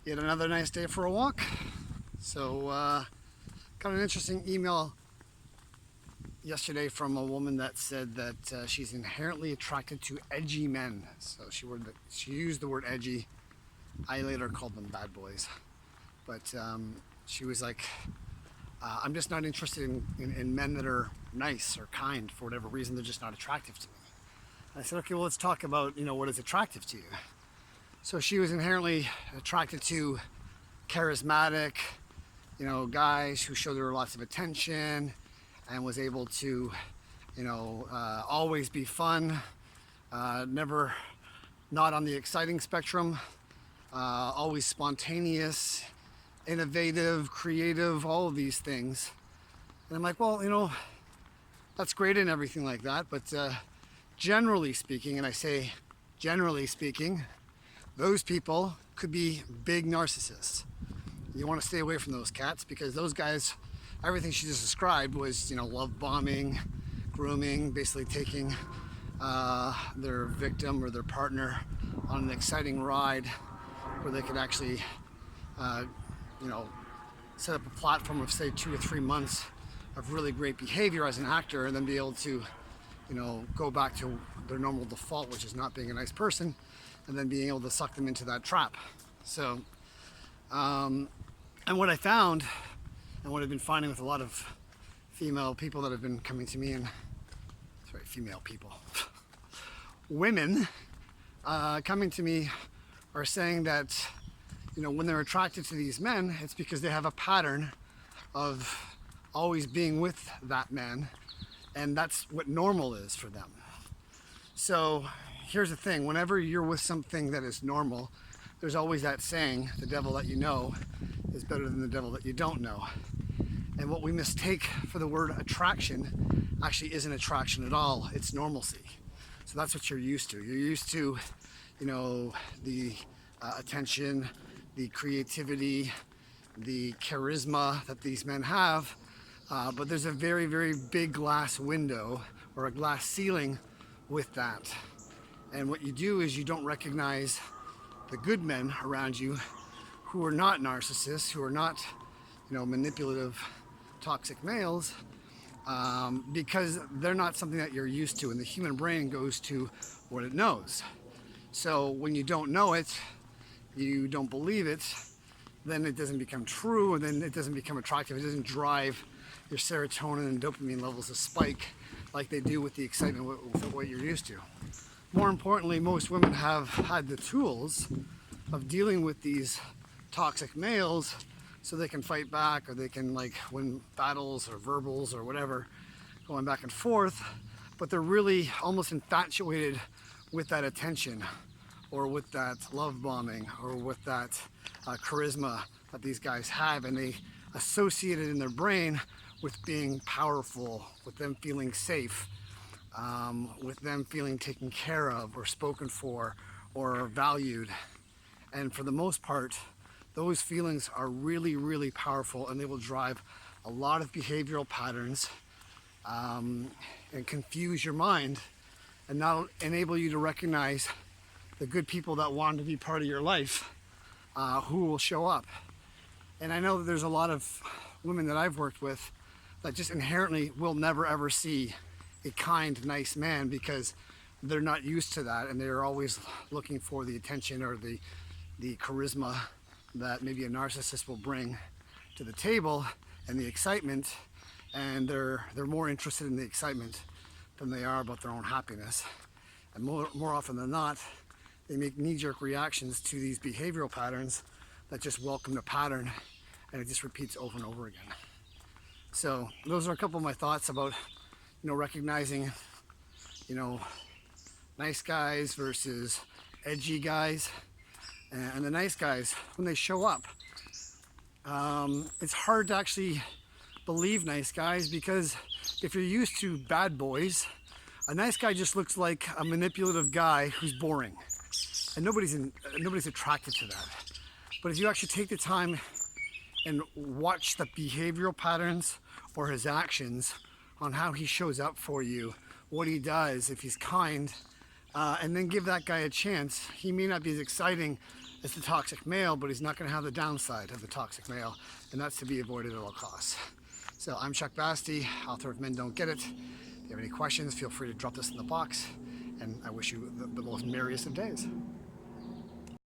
Yet another nice day for a walk. So got an interesting email yesterday from a woman that said that she's inherently attracted to edgy men. So she used the word edgy. I later called them bad boys. But she was like, I'm just not interested in men that are nice or kind for whatever reason. They're just not attractive to me. And I said, okay, well, let's talk about, what is attractive to you. So she was inherently attracted to charismatic, guys who showed her lots of attention and was able to, always be fun, never not on the exciting spectrum, always spontaneous, innovative, creative, all of these things. And I'm like, well, that's great and everything like that, but generally speaking, and I say generally speaking, those people could be big narcissists. You want to stay away from those cats because those guys, everything she just described was, love bombing, grooming, basically taking their victim or their partner on an exciting ride where they could actually, set up a platform of say 2 or 3 months of really great behavior as an actor and then be able to, go back to their normal default, which is not being a nice person, and then being able to suck them into that trap. So, and what I found, and what I've been finding with a lot of female people that have been coming to me, female people, women coming to me are saying that, when they're attracted to these men, it's because they have a pattern of always being with that man, and that's what normal is for them. So here's the thing, whenever you're with something that is normal, there's always that saying, the devil that you know is better than the devil that you don't know. And what we mistake for the word attraction actually isn't attraction at all, it's normalcy. So that's what you're used to. You're used to, the attention, the creativity, the charisma that these men have, but there's a very, very big glass window or a glass ceiling with that. And what you do is you don't recognize the good men around you who are not narcissists, who are not, manipulative, toxic males, because they're not something that you're used to. And the human brain goes to what it knows. So when you don't know it, you don't believe it, then it doesn't become true, and then it doesn't become attractive. It doesn't drive your serotonin and dopamine levels to spike like they do with the excitement with what you're used to. More importantly, most women have had the tools of dealing with these toxic males so they can fight back, or they can win battles or verbals or whatever, going back and forth, but they're really almost infatuated with that attention or with that love bombing or with that charisma that these guys have, and they associate it in their brain with being powerful, with them feeling safe, with them feeling taken care of or spoken for or valued. And for the most part, those feelings are really, really powerful, and they will drive a lot of behavioral patterns and confuse your mind and not enable you to recognize the good people that want to be part of your life who will show up. And I know that there's a lot of women that I've worked with that just inherently will never ever see a kind, nice man because they're not used to that, and they're always looking for the attention or the charisma that maybe a narcissist will bring to the table and the excitement, and they're more interested in the excitement than they are about their own happiness. And more often than not, they make knee-jerk reactions to these behavioral patterns that just welcome the pattern, and it just repeats over and over again. So those are a couple of my thoughts about, recognizing, nice guys versus edgy guys. And the nice guys, when they show up, it's hard to actually believe nice guys, because if you're used to bad boys, a nice guy just looks like a manipulative guy who's boring, and nobody's attracted to that. But if you actually take the time and watch the behavioral patterns or his actions on how he shows up for you, what he does, if he's kind, and then give that guy a chance. He may not be as exciting It's the toxic male, but he's not going to have the downside of the toxic male, and that's to be avoided at all costs. So I'm Chuck Basti, author of Men Don't Get It. If you have any questions, feel free to drop this in the box, and I wish you the most merriest of days.